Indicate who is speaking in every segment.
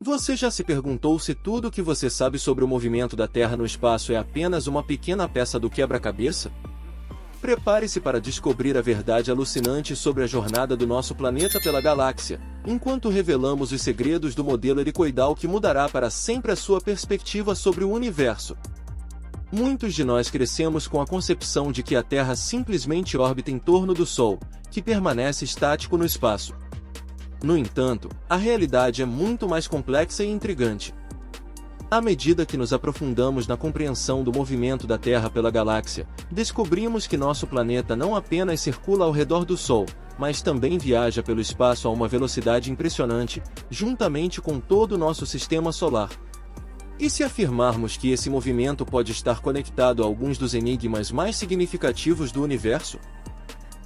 Speaker 1: Você já se perguntou se tudo o que você sabe sobre o movimento da Terra no espaço é apenas uma pequena peça do quebra-cabeça? Prepare-se para descobrir a verdade alucinante sobre a jornada do nosso planeta pela galáxia, enquanto revelamos os segredos do modelo helicoidal que mudará para sempre a sua perspectiva sobre o universo. Muitos de nós crescemos com a concepção de que a Terra simplesmente orbita em torno do Sol, que permanece estático no espaço. No entanto, a realidade é muito mais complexa e intrigante. À medida que nos aprofundamos na compreensão do movimento da Terra pela galáxia, descobrimos que nosso planeta não apenas circula ao redor do Sol, mas também viaja pelo espaço a uma velocidade impressionante, juntamente com todo o nosso sistema solar. E se afirmarmos que esse movimento pode estar conectado a alguns dos enigmas mais significativos do universo?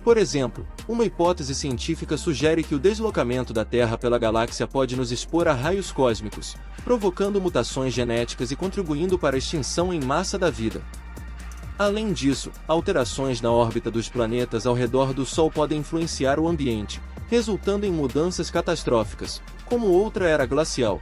Speaker 1: Por exemplo, uma hipótese científica sugere que o deslocamento da Terra pela galáxia pode nos expor a raios cósmicos, provocando mutações genéticas e contribuindo para a extinção em massa da vida. Além disso, alterações na órbita dos planetas ao redor do Sol podem influenciar o ambiente, resultando em mudanças catastróficas, como outra era glacial.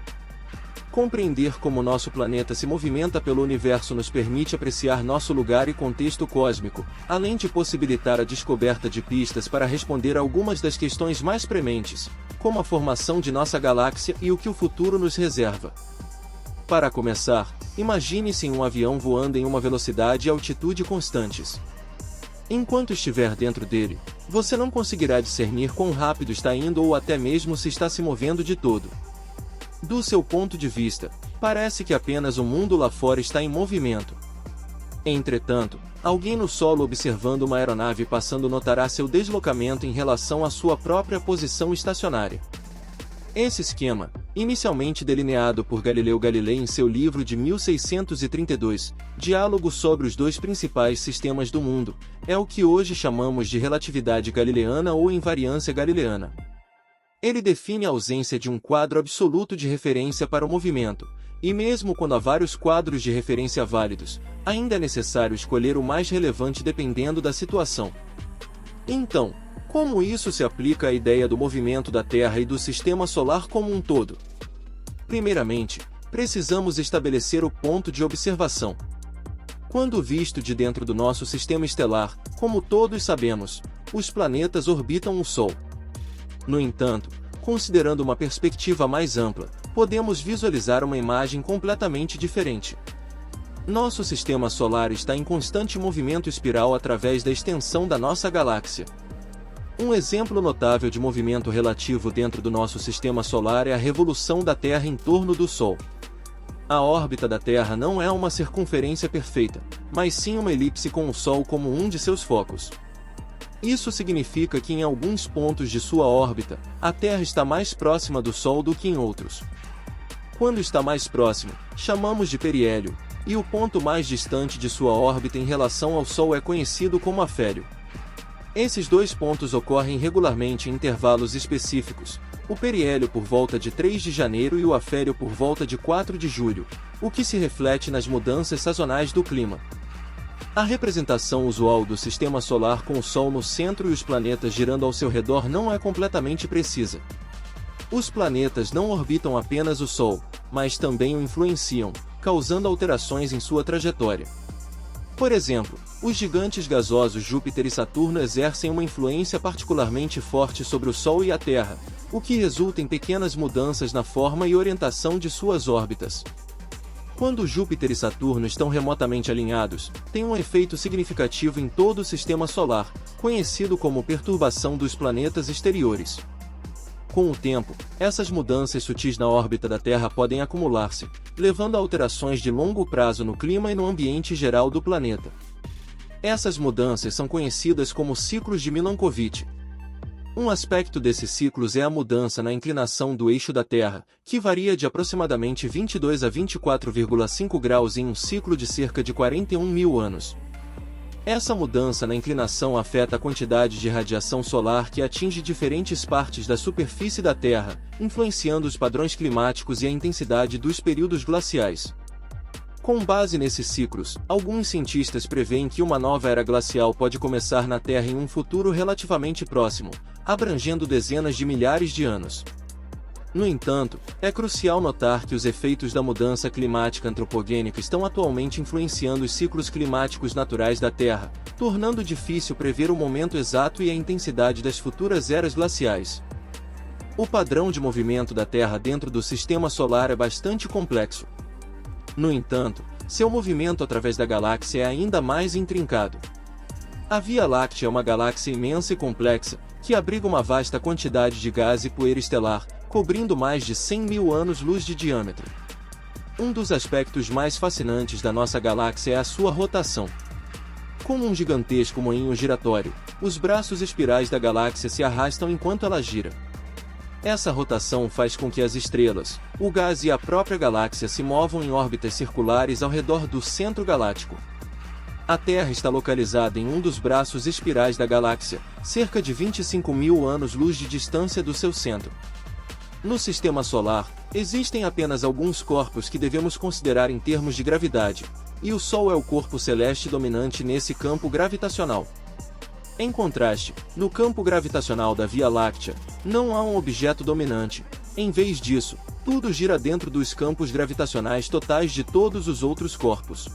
Speaker 1: Compreender como nosso planeta se movimenta pelo universo nos permite apreciar nosso lugar e contexto cósmico, além de possibilitar a descoberta de pistas para responder a algumas das questões mais prementes, como a formação de nossa galáxia e o que o futuro nos reserva. Para começar, imagine-se em um avião voando em uma velocidade e altitude constantes. Enquanto estiver dentro dele, você não conseguirá discernir quão rápido está indo ou até mesmo se está se movendo de todo. Do seu ponto de vista, parece que apenas o mundo lá fora está em movimento. Entretanto, alguém no solo observando uma aeronave passando notará seu deslocamento em relação à sua própria posição estacionária. Esse esquema, inicialmente delineado por Galileu Galilei em seu livro de 1632, Diálogo sobre os dois principais sistemas do mundo, é o que hoje chamamos de relatividade galileana ou invariância galileana. Ele define a ausência de um quadro absoluto de referência para o movimento, e mesmo quando há vários quadros de referência válidos, ainda é necessário escolher o mais relevante dependendo da situação. Então, como isso se aplica à ideia do movimento da Terra e do Sistema Solar como um todo? Primeiramente, precisamos estabelecer o ponto de observação. Quando visto de dentro do nosso sistema estelar, como todos sabemos, os planetas orbitam o Sol. No entanto, considerando uma perspectiva mais ampla, podemos visualizar uma imagem completamente diferente. Nosso sistema solar está em constante movimento espiral através da extensão da nossa galáxia. Um exemplo notável de movimento relativo dentro do nosso sistema solar é a revolução da Terra em torno do Sol. A órbita da Terra não é uma circunferência perfeita, mas sim uma elipse com o Sol como um de seus focos. Isso significa que em alguns pontos de sua órbita, a Terra está mais próxima do Sol do que em outros. Quando está mais próximo, chamamos de periélio, e o ponto mais distante de sua órbita em relação ao Sol é conhecido como afélio. Esses dois pontos ocorrem regularmente em intervalos específicos, o periélio por volta de 3 de janeiro e o afélio por volta de 4 de julho, o que se reflete nas mudanças sazonais do clima. A representação usual do Sistema Solar com o Sol no centro e os planetas girando ao seu redor não é completamente precisa. Os planetas não orbitam apenas o Sol, mas também o influenciam, causando alterações em sua trajetória. Por exemplo, os gigantes gasosos Júpiter e Saturno exercem uma influência particularmente forte sobre o Sol e a Terra, o que resulta em pequenas mudanças na forma e orientação de suas órbitas. Quando Júpiter e Saturno estão remotamente alinhados, tem um efeito significativo em todo o Sistema Solar, conhecido como perturbação dos planetas exteriores. Com o tempo, essas mudanças sutis na órbita da Terra podem acumular-se, levando a alterações de longo prazo no clima e no ambiente geral do planeta. Essas mudanças são conhecidas como ciclos de Milankovitch. Um aspecto desses ciclos é a mudança na inclinação do eixo da Terra, que varia de aproximadamente 22 a 24,5 graus em um ciclo de cerca de 41 mil anos. Essa mudança na inclinação afeta a quantidade de radiação solar que atinge diferentes partes da superfície da Terra, influenciando os padrões climáticos e a intensidade dos períodos glaciais. Com base nesses ciclos, alguns cientistas preveem que uma nova era glacial pode começar na Terra em um futuro relativamente próximo, abrangendo dezenas de milhares de anos. No entanto, é crucial notar que os efeitos da mudança climática antropogênica estão atualmente influenciando os ciclos climáticos naturais da Terra, tornando difícil prever o momento exato e a intensidade das futuras eras glaciais. O padrão de movimento da Terra dentro do Sistema Solar é bastante complexo. No entanto, seu movimento através da galáxia é ainda mais intrincado. A Via Láctea é uma galáxia imensa e complexa, que abriga uma vasta quantidade de gás e poeira estelar, cobrindo mais de 100 mil anos-luz de diâmetro. Um dos aspectos mais fascinantes da nossa galáxia é a sua rotação. Como um gigantesco moinho giratório, os braços espirais da galáxia se arrastam enquanto ela gira. Essa rotação faz com que as estrelas, o gás e a própria galáxia se movam em órbitas circulares ao redor do centro galáctico. A Terra está localizada em um dos braços espirais da galáxia, cerca de 25 mil anos-luz de distância do seu centro. No Sistema Solar, existem apenas alguns corpos que devemos considerar em termos de gravidade, e o Sol é o corpo celeste dominante nesse campo gravitacional. Em contraste, no campo gravitacional da Via Láctea, não há um objeto dominante. Em vez disso, tudo gira dentro dos campos gravitacionais totais de todos os outros corpos.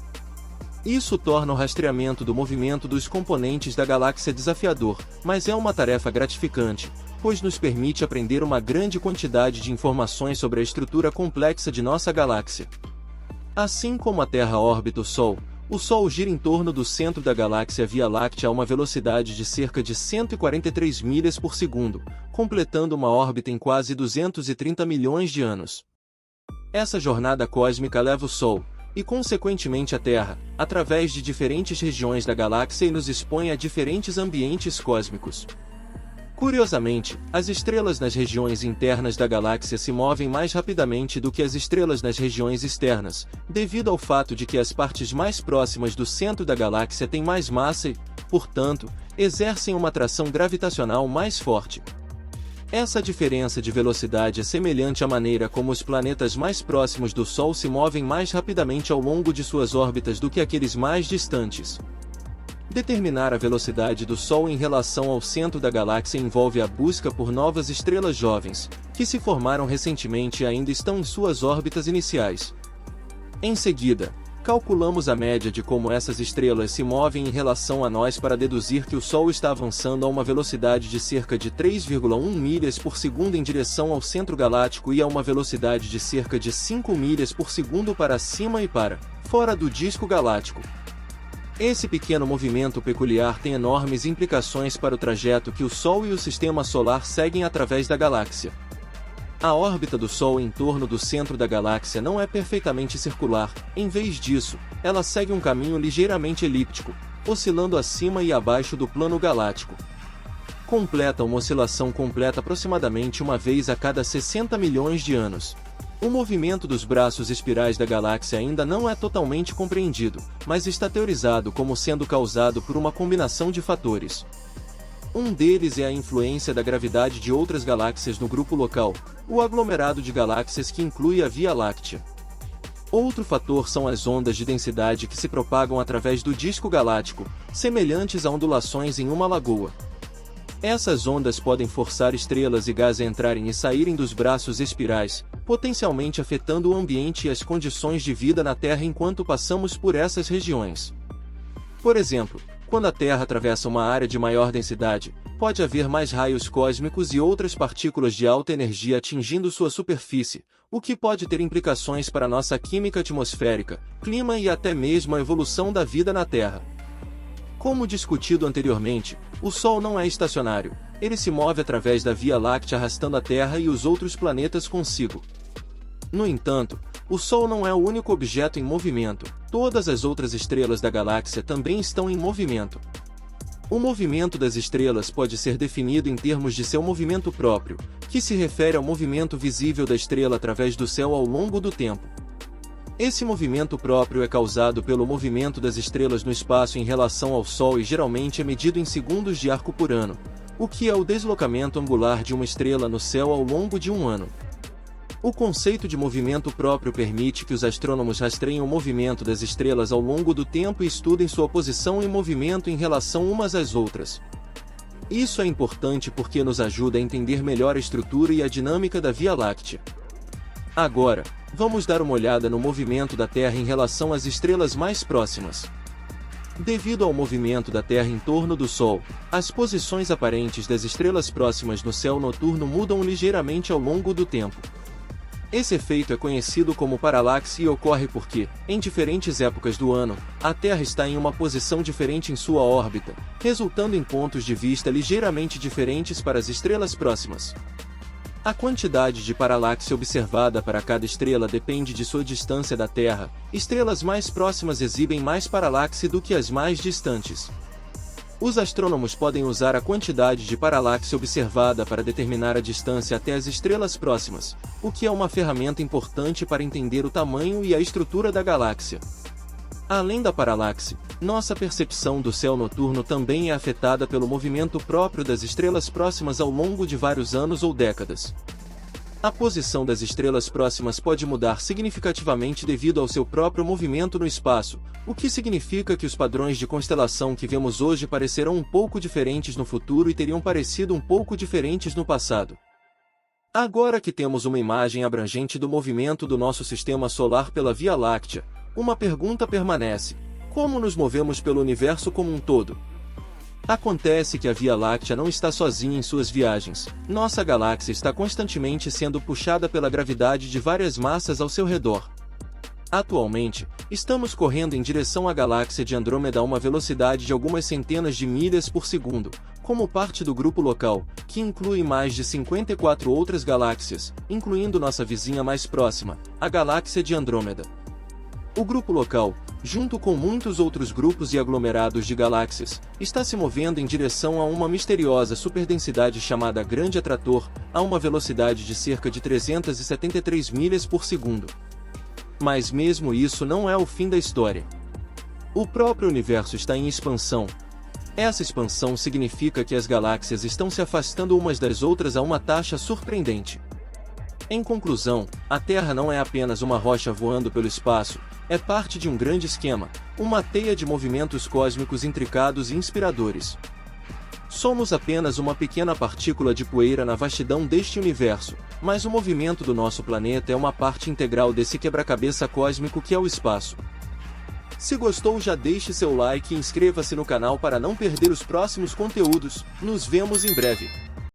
Speaker 1: Isso torna o rastreamento do movimento dos componentes da galáxia desafiador, mas é uma tarefa gratificante, pois nos permite aprender uma grande quantidade de informações sobre a estrutura complexa de nossa galáxia. Assim como a Terra orbita o Sol gira em torno do centro da galáxia Via Láctea a uma velocidade de cerca de 143 milhas por segundo, completando uma órbita em quase 230 milhões de anos. Essa jornada cósmica leva o Sol, e consequentemente a Terra, através de diferentes regiões da galáxia e nos expõe a diferentes ambientes cósmicos. Curiosamente, as estrelas nas regiões internas da galáxia se movem mais rapidamente do que as estrelas nas regiões externas, devido ao fato de que as partes mais próximas do centro da galáxia têm mais massa e, portanto, exercem uma atração gravitacional mais forte. Essa diferença de velocidade é semelhante à maneira como os planetas mais próximos do Sol se movem mais rapidamente ao longo de suas órbitas do que aqueles mais distantes. Determinar a velocidade do Sol em relação ao centro da galáxia envolve a busca por novas estrelas jovens, que se formaram recentemente e ainda estão em suas órbitas iniciais. Em seguida, calculamos a média de como essas estrelas se movem em relação a nós para deduzir que o Sol está avançando a uma velocidade de cerca de 3,1 milhas por segundo em direção ao centro galáctico e a uma velocidade de cerca de 5 milhas por segundo para cima e para fora do disco galáctico. Esse pequeno movimento peculiar tem enormes implicações para o trajeto que o Sol e o Sistema Solar seguem através da galáxia. A órbita do Sol em torno do centro da galáxia não é perfeitamente circular, em vez disso, ela segue um caminho ligeiramente elíptico, oscilando acima e abaixo do plano galáctico. Completa uma oscilação completa aproximadamente uma vez a cada 60 milhões de anos. O movimento dos braços espirais da galáxia ainda não é totalmente compreendido, mas está teorizado como sendo causado por uma combinação de fatores. Um deles é a influência da gravidade de outras galáxias no grupo local, o aglomerado de galáxias que inclui a Via Láctea. Outro fator são as ondas de densidade que se propagam através do disco galáctico, semelhantes a ondulações em uma lagoa. Essas ondas podem forçar estrelas e gás a entrarem e saírem dos braços espirais, potencialmente afetando o ambiente e as condições de vida na Terra enquanto passamos por essas regiões. Por exemplo, quando a Terra atravessa uma área de maior densidade, pode haver mais raios cósmicos e outras partículas de alta energia atingindo sua superfície, o que pode ter implicações para nossa química atmosférica, clima e até mesmo a evolução da vida na Terra. Como discutido anteriormente, o Sol não é estacionário, ele se move através da Via Láctea arrastando a Terra e os outros planetas consigo. No entanto, o Sol não é o único objeto em movimento, todas as outras estrelas da galáxia também estão em movimento. O movimento das estrelas pode ser definido em termos de seu movimento próprio, que se refere ao movimento visível da estrela através do céu ao longo do tempo. Esse movimento próprio é causado pelo movimento das estrelas no espaço em relação ao Sol e geralmente é medido em segundos de arco por ano, o que é o deslocamento angular de uma estrela no céu ao longo de um ano. O conceito de movimento próprio permite que os astrônomos rastreiem o movimento das estrelas ao longo do tempo e estudem sua posição e movimento em relação umas às outras. Isso é importante porque nos ajuda a entender melhor a estrutura e a dinâmica da Via Láctea. Agora, vamos dar uma olhada no movimento da Terra em relação às estrelas mais próximas. Devido ao movimento da Terra em torno do Sol, as posições aparentes das estrelas próximas no céu noturno mudam ligeiramente ao longo do tempo. Esse efeito é conhecido como paralaxe e ocorre porque, em diferentes épocas do ano, a Terra está em uma posição diferente em sua órbita, resultando em pontos de vista ligeiramente diferentes para as estrelas próximas. A quantidade de paralaxe observada para cada estrela depende de sua distância da Terra. Estrelas mais próximas exibem mais paralaxe do que as mais distantes. Os astrônomos podem usar a quantidade de paralaxe observada para determinar a distância até as estrelas próximas, o que é uma ferramenta importante para entender o tamanho e a estrutura da galáxia. Além da paralaxe, nossa percepção do céu noturno também é afetada pelo movimento próprio das estrelas próximas ao longo de vários anos ou décadas. A posição das estrelas próximas pode mudar significativamente devido ao seu próprio movimento no espaço, o que significa que os padrões de constelação que vemos hoje parecerão um pouco diferentes no futuro e teriam parecido um pouco diferentes no passado. Agora que temos uma imagem abrangente do movimento do nosso sistema solar pela Via Láctea, uma pergunta permanece: como nos movemos pelo universo como um todo? Acontece que a Via Láctea não está sozinha em suas viagens. Nossa galáxia está constantemente sendo puxada pela gravidade de várias massas ao seu redor. Atualmente, estamos correndo em direção à galáxia de Andrômeda a uma velocidade de algumas centenas de milhas por segundo, como parte do grupo local, que inclui mais de 54 outras galáxias, incluindo nossa vizinha mais próxima, a galáxia de Andrômeda. O grupo local, junto com muitos outros grupos e aglomerados de galáxias, está se movendo em direção a uma misteriosa superdensidade chamada Grande Atrator, a uma velocidade de cerca de 373 milhas por segundo. Mas mesmo isso não é o fim da história. O próprio universo está em expansão. Essa expansão significa que as galáxias estão se afastando umas das outras a uma taxa surpreendente. Em conclusão, a Terra não é apenas uma rocha voando pelo espaço, é parte de um grande esquema, uma teia de movimentos cósmicos intricados e inspiradores. Somos apenas uma pequena partícula de poeira na vastidão deste universo, mas o movimento do nosso planeta é uma parte integral desse quebra-cabeça cósmico que é o espaço. Se gostou, já deixe seu like e inscreva-se no canal para não perder os próximos conteúdos. Nos vemos em breve.